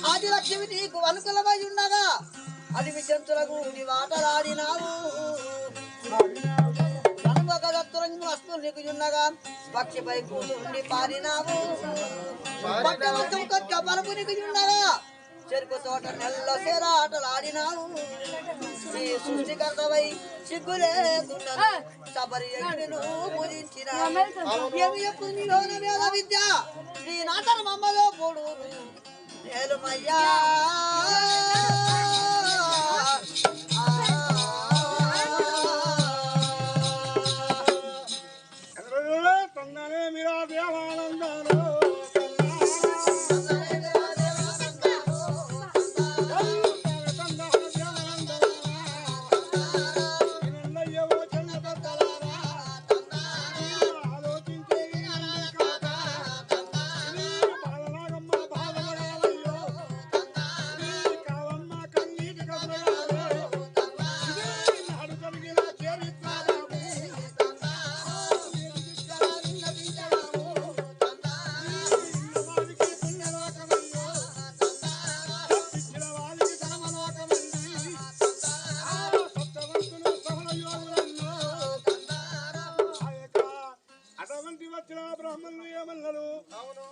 ఆది లక్ష్మి నీకు అనుకూలమై ఉండగా అది విచంతులకు వాటలాడినావు వస్తువులు నీకు ఉండగా పక్షిపై కూతుండి పారినావు పట్టవసం కొత్త పలుపు నీకు ఉండగా చెరుకు తోట నెల్ల సేరాటలాడినావు నీ సృష్టికర్తవై సిగ్గులేకుండా సబరి పూజించిన వేద విద్య శ్రీ నాటన మమ్మలో పోడు నేలుమయ్యా మీరా దేవానందాను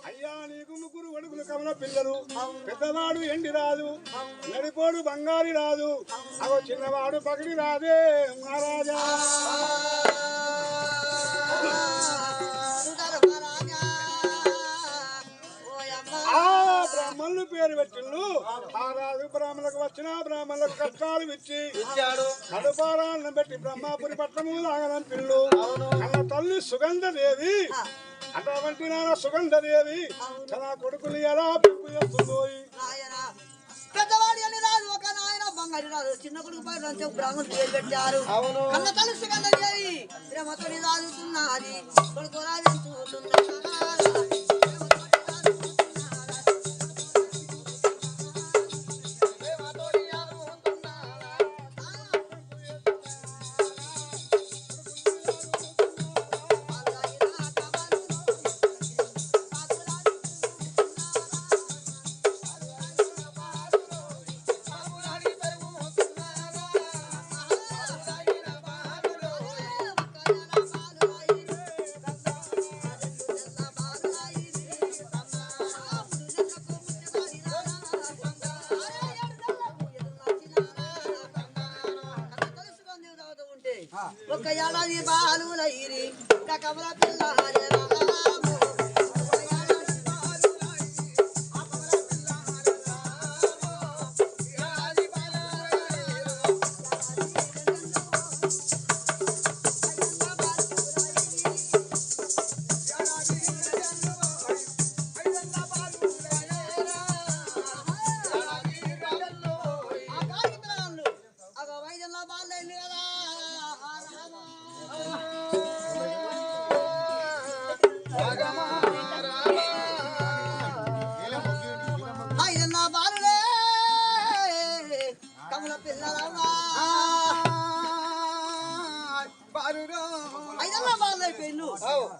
అయ్యా నీకు ముగ్గురు అడుగులు కమల పిల్లలు పెద్దవాడు ఎండి రాజు నడిపోడు బంగారి రాజు అగో చిన్నవాడు పగిడి రాజే మహారాజా బ్రాహ్మణులు పేరు పెట్టిళ్ళు ఆ రాజు బ్రాహ్మణులకు వచ్చిన బ్రాహ్మణులకు కష్టాలు ఇచ్చాడు కడుపారాలను పెట్టి బ్రహ్మాపురి పట్టణము లాగనం పిల్లు అన్న తల్లి సుగంధదేవి అటువంటి నాన్న సుగంధదేవి తన కొడుకులు ఎలా పిలుపు చేస్తుందోయి పెద్దవాడి అని రాదు ఒక నాయన బంగారు రాదు చిన్న కొడుకు పై బ్రాహ్మణులు పేరు పెట్టారు కన్న తల్లి సుగంధదేవి ప్రేమతోని రాజుతున్నది కొడుకు రాజు ఒక ఏడాది బాలులైరి కమల పిల్ల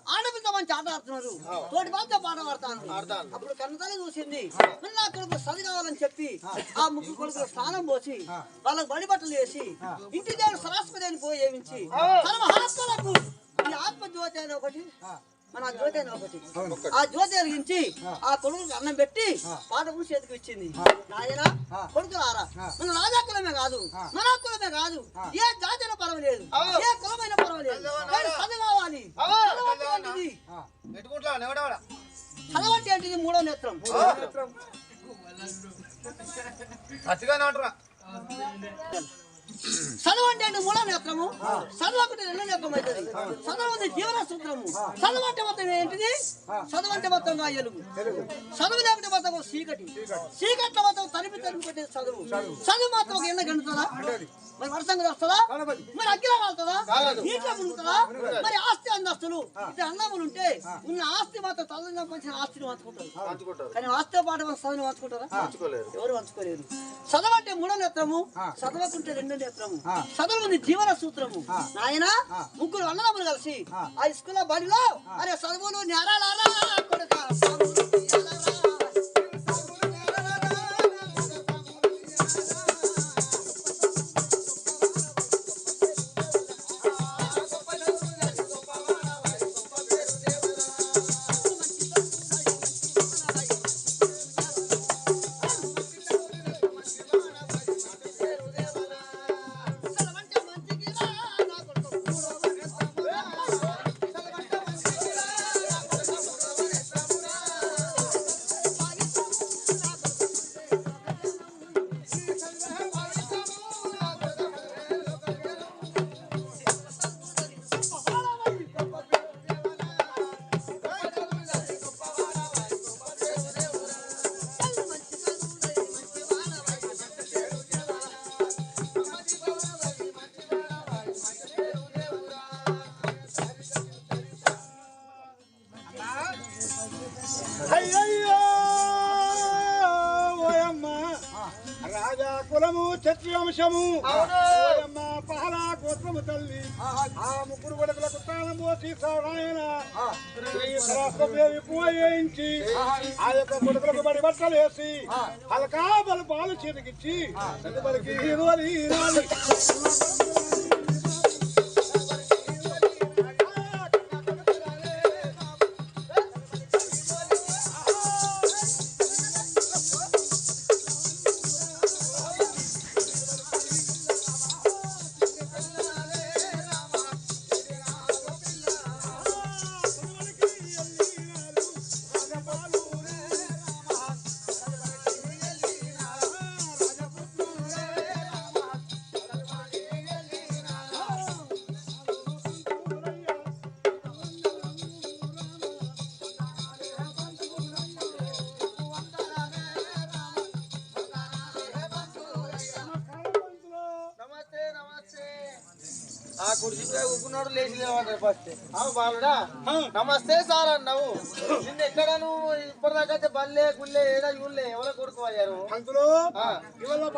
ఆడపిల్ల మంచి ఆట ఆడుతున్నారు తోటి వాళ్ళతో పాట పాడతాను అప్పుడు కన్నతల్లి చూసింది నా కొడుకు చదువు కావాలని చెప్పి ఆ ముగ్గురు కొడుకులు స్నానం పోసి వాళ్ళకు బడి బట్టలు వేసి ఇంటి దేవుడు సరస్వతి అని పోయి ఏమించి ఆత్మలకు ఈ ఆత్మజ్యోతి అని ఒకటి మన జ్యోతి అని ఒకటి ఆ జ్యోతి వెలిగించి ఆ కొడుకు అన్నం పెట్టి పాట పూసి చేతికి ఇచ్చింది నాయన కొడుకులారా మన రాజాకులమే కాదు మన కులమే కాదు ఏ జాతిలో పర్వాలేదు ఏ కులమైన పర్వాలేదు చదవాలి చదవంటి ఏంటిది మూడో నేత్రం చదవంటే అంటే మూడో నేత్రము చదవకుంటే రెండో నేత్రం అవుతుంది చదవంటే జీవన సూత్రము చదవంటే మొత్తం ఏంటిది చదవంటే మొత్తంగా ఎలుగు చదువు లేకుంటే మొత్తం చీకటి చీకట్లో మొత్తం తరిమి కొట్టేది చదువు చదువు మాత్రం ఒక ఎండ గంటుతుందా మరి వర్షంగా వస్తుందా మరి అగ్గిలా కాలుతుందా నీటిలో మునుగుతుందా మరి ఆస్తి అందస్తులు ఇట్లా అన్నములు ఉంటే ఉన్న ఆస్తి మాత్రం తల్లిగా పంచిన ఆస్తిని పంచుకుంటారు కానీ ఆస్తితో పాటు చదువుని పంచుకుంటారా ఎవరు పంచుకోలేరు చదవంటే మూడో నేత్రము చదవకుంటే రెండో నేత్రము చదువు జీవన సూత్రము నాయన ముగ్గురు అన్నదమ్ములు కలిసి ఆ స్కూల్లో బడిలో అరే చదువులు నేరాలారా క్షత్రియాంశము అవును పహలా గోత్రము తల్లి ఆ ముగ్గురు కొడుకులకు తాళం పోసి నారాయణ శ్రీ సరస్వదేవి పూజ చేయించి ఆ యొక్క కొడుకులకు బడి బట్టలు వేసి హల్కా బలుపాలు చేతికిచ్చి తదుపరికి హీరోని ఆ కుర్చీపై ఊకున్నాడు లేచి లేవంటారు ఫస్ట్ బాలుడా నమస్తే సార్ అన్నావు నిన్న ఎక్కడ నువ్వు ఇప్పటిదాకా బల్లే గుల్లే ఏడా చూడలే ఎవరో కొడుకు అయ్యారు పంతులు ఇవాళ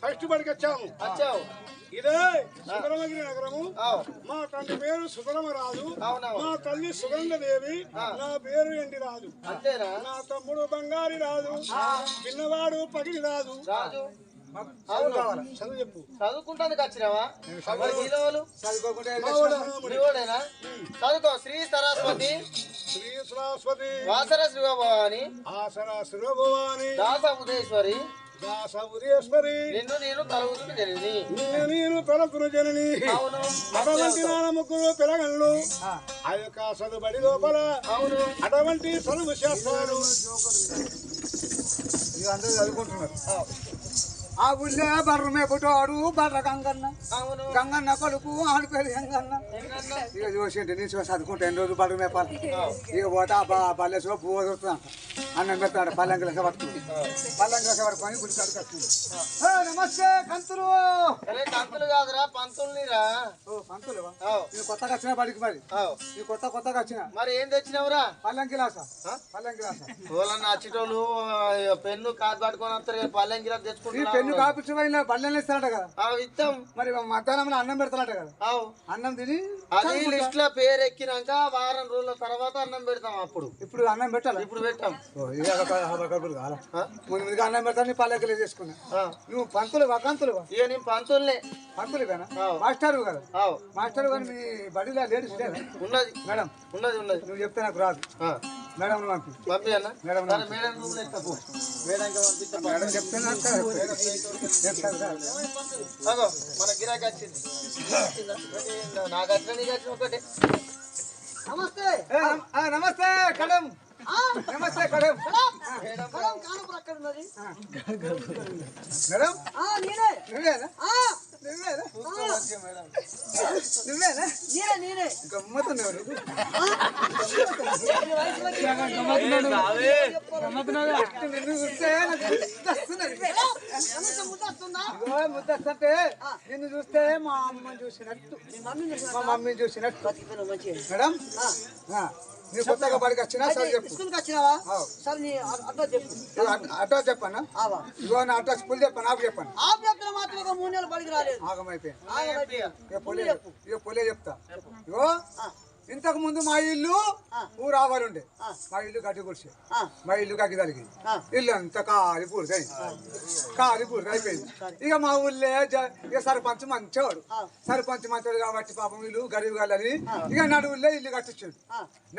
ఫస్ట్ బడికి వచ్చావు ఇదే సుందరమగిరి నగరము మా తండ్రి పేరు సుందరమరాజు మా తల్లి సుగంధదేవి నా పేరు ఎండి రాజు అంతేనా నా తమ్ముడు బంగారి రాజు చిన్నవాడు పగిలి రాజు అవును చదువు చెప్పు చదువుకుంటానికి వచ్చినావా చదువుకో శ్రీ సరస్వతి వాసర శివభవాని ఆసరా శివభవాని దాస ఉదయేశ్వరి నిన్ను నేను తలుగుతున్న జనని నేను తలకును జనని అవును అటువంటి ముగ్గురు పిల్లగళ్ళు ఆ యొక్క చదువుబడి లోపల అవును అటువంటి చదువు చేస్తారు అందరూ చదువుకుంటున్నారు ఆ ఊళ్ళో బర్ర మేపుటోడు బర్ర గంగన్న గంగన్న కొడుకు ఆడి పేరు గంగన్న ఇక చూసింటే నేను చదువుకుంటా ఎన్ని రోజులు బర్ర మేపాలి ఇక పోతా పల్లెసో పువ్వు దొరుకుతాను అన్నం పెడతాడు పల్లెంకి లెక్క పట్టుకుంది పల్లెంకి లెక్క పట్టుకొని గుడి కాడికి వస్తుంది నమస్తే కంతులు కంతులు కాదురా పంతులురా పంతులు నేను కొత్తగా వచ్చిన బడికి మరి ఈ కొత్తగా వచ్చిన మరి ఏం తెచ్చినావురా పల్లెంకి లాసా నచ్చేటోళ్ళు పెన్ను కాదు పట్టుకొని వస్తారు పల్లెంకి తెచ్చుకుంటారు కాపించబడిన పల్లెలు ఇస్తారట కదా ఇస్తాం మరి మధ్యాహ్నం అన్నం పెడతారట కదా అన్నం తిని అది లిస్ట్ లో పేరు ఎక్కినాక వారం రోజుల తర్వాత అన్నం పెడతాం ఇప్పుడు అన్నం పెట్టాలి ఇప్పుడు పెట్టాం ముందుగా అన్నం పెడతాను పల్లెకలే చేసుకున్నా నువ్వు పంతులు ఇక నేను పంతులే పంతులు కదా మాస్టర్ కదా మాస్టర్ కానీ మీ బడిలో లేడీస్ ఉన్నది మేడం ఉన్నది నువ్వు చెప్తే నాకు రాదు మేడం పంపి అన్న మేడం మేడం మేడం చెప్తే మన గిరాకీ వచ్చింది నాకు వచ్చిన నీకు వచ్చిన ఒకటే నమస్తే నమస్తే కడం నమస్తే కడం మేడం నువ్వేనా గమ్మతున్నాడు ముద్దస్తుంటే నిన్ను చూస్తే మా అమ్మని చూసినట్టు మా మమ్మీని చూసినట్టు మేడం నీ కొత్తగా బడికి వచ్చినా సార్ చెప్పు అడ్రస్ చెప్పాను ఇగో నా అడ్రస్ ఫుల్ చెప్పాను ఆపు చెప్పాను మాత్రం 3 నెలలు బడికి రాలేదు ఆగమైపోయింది ఇక పొలే చెప్తా ఇగో ఇంతకు ముందు మా ఇల్లు ఊరు ఆవాలుండే మా ఇల్లు గట్టి గుడిసే మా ఇల్లు గట్టి కలిగింది ఇల్లు అంతా కాలి పూర్తి అయిపోయింది ఇక మా ఊళ్ళే ఇక సర్పంచ్ మంచివాడు కాబట్టి పాపం ఇల్లు గరీబ్ గాలని ఇక నడువుల్లే ఇల్లు కట్టించాడు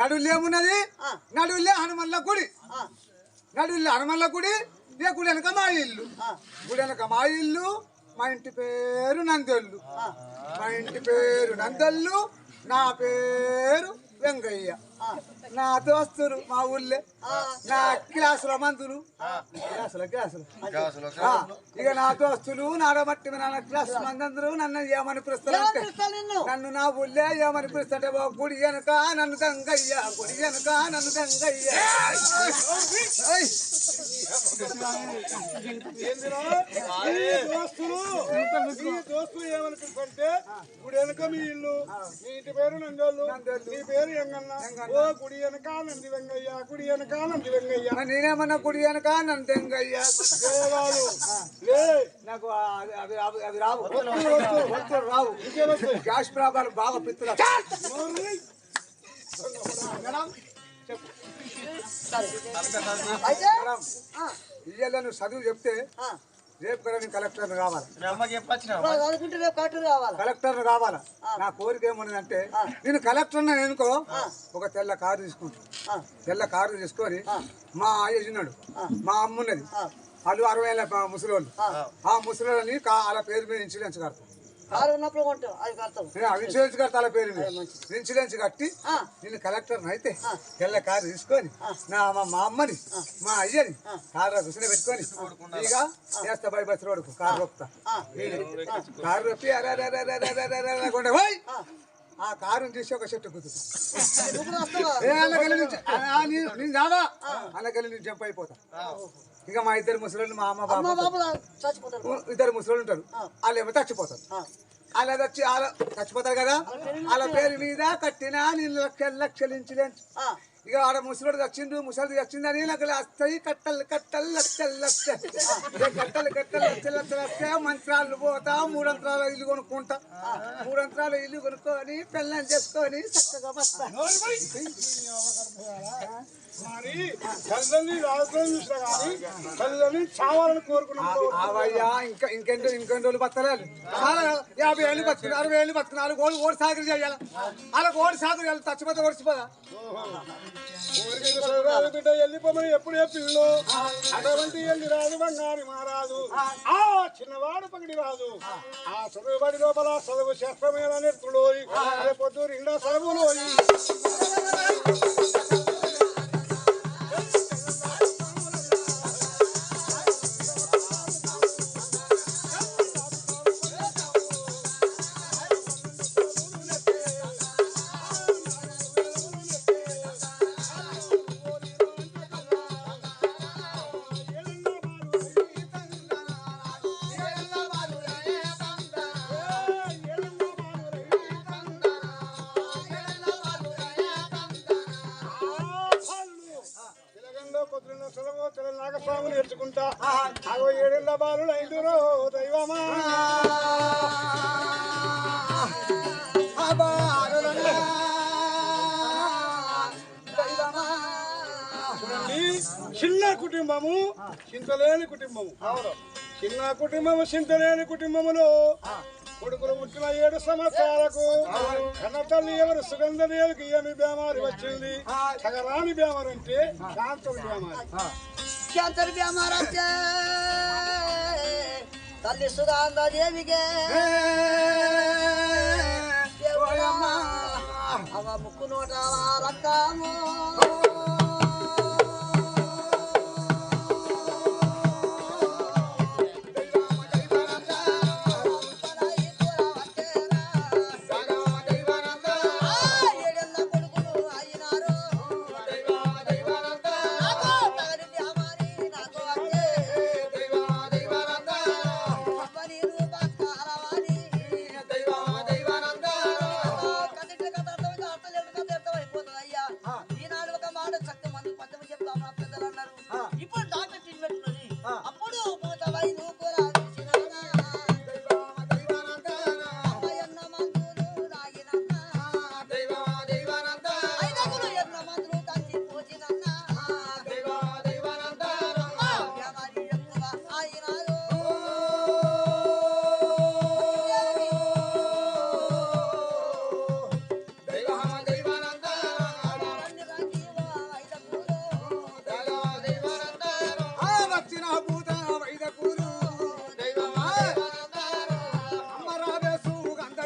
నడువుల్లో ఏమున్నది నడువుల్లే హనుమల్ల గుడి ఇక గుడి వెనక మా ఇల్లు మా ఇంటి పేరు నందెల్లు నా పేరు వెంగయ్య నా దోస్తులు మా ఊళ్ళే నా క్లాసుల మందులు ఇక నా దోస్తులు నాడబట్టి నా క్లాస్ మందందరూ నన్ను ఏమని పిలుస్తారు నన్ను నా ఊళ్ళే ఏమని పిలుస్తుంటే గుడి వెనక నన్ను గంగయ్య దోస్తులు ఏమని పిలుస్తుంటే గుడి వెనక మీ ఇల్లు మీ ఇంటి పేరు నందోళ్ళు నీ పేరు ఎంగన్న ఓ గుడి వెనకాలంది వెంగయ్య కుడి వెనకాలంది వెంగయ్య నేనేమన్నా కుడి వెనక నందెంగయ్యా దేవాలు లే నాకు అవి రావు రావు గ్యాస్ ప్రాబ్లం బాగా పిత్తులు అయితే ఇయ్యాల నువ్వు చదువు చెప్తే రేపు కూడా నేను కలెక్టర్ కావాలి అనుకుంటే రేపు కలెక్టర్ కావాలా కలెక్టర్ కావాలా నా కోరిక ఏమున్నదంటే నేను కలెక్టర్ అనుకో ఒక తెల్ల కారు తీసుకుంటాను తెల్ల కారు తీసుకొని మా అయ్య ఉన్నాడు మా అమ్మ ఉన్నది వాళ్ళు 60 ఏళ్ళ ముసలోళ్ళు ఆ ముసలోళ్ళని వాళ్ళ పేరు మీద ఇన్సూరెన్స్ కడతాం కారు ఉన్నప్పుడు కొంటాం అది కడతాం ఇన్సూరెన్స్ కడతా వాళ్ళ పేరు మీద ఇన్సూరెన్స్ కట్టి నేను కలెక్టర్ అయితే తెల్ల కారు తీసుకొని మా అమ్మని మా అయ్యని కారు కూర్చొని పెట్టుకొని ఇక చేస్తా బై బస్ రోడ్కు కారు రొప్పుతా కారు రొప్పి అరే పోయి ఆ కారుని తీసి ఒక చెట్టు కుదుతా నేను రావా అలాగెళ్ళి నేను జంప్ అయిపోతా ఇక మా ఇద్దరు ముసలు మా అమ్మ బాబు ఇద్దరు ముసలు ఉంటారు వాళ్ళు ఏమో చచ్చిపోతారు అలా చచ్చిపోతారు కదా వాళ్ళ పేరు మీద కట్టినా నేను లక్షలు ఇన్సూరెన్స్ ఇక ఆడ ముసలుడు వచ్చిండు ముసలిది వచ్చిందని నాకు వస్తాయి కట్టలు లక్షలు వస్తాయి మంత్రాలు పోతా 3 అంతరాల ఇల్లు కొనుక్కుంటా 3 అంతరాల ఇల్లు కొనుక్కొని పెళ్ళం చేసుకొని చక్కగా వస్తా మరి తల్లిని రాజులను చూసినా కానీ తల్లిని చావాలని కోరుకున్నాం అవయ్యా ఇంకెన్ని రోజులు బతలేదు 50 ఏళ్ళు బతుకున్నారు 60 ఏళ్ళు బతుకున్నారు ఓడి సాగులు చేయాలి అలా ఓడి సాగులు చేయాలి చచ్చిపోతే ఓడిచిపోదా బిడ్డ వెళ్ళిపోమని ఎప్పుడు చెప్పిండు అటువంటి వెళ్ళి రాదు బంగారు మహారాజు ఆ చిన్నవాడు పగిడి రాదు ఆ చదువుబడి లోపల చదువు శాస్త్రమైన నేర్చుడు రేపొద్దు 2వ చదువులో నాగస్వామిని నేర్చుకుంటా 7 ఏళ్ళ బాలుడు ఐదురో దైవమా చిన్న కుటుంబము చింతలేని కుటుంబము చిన్న కుటుంబము చింతలేని కుటుంబములో కొడుకులు పుట్టిన 7 సంవత్సరాలకు కన్న తల్లి ఎవరు సుగంధదేవికి ఏమి బేమారి వచ్చింది సగరాని బేమారు అంటే కాంతలు బేమారి క్యాన్సర్ బేమారంటే తల్లి సుగంధదేవికే అవ ముక్కు నోట రక్తము అమ్మ రావేసు గంధ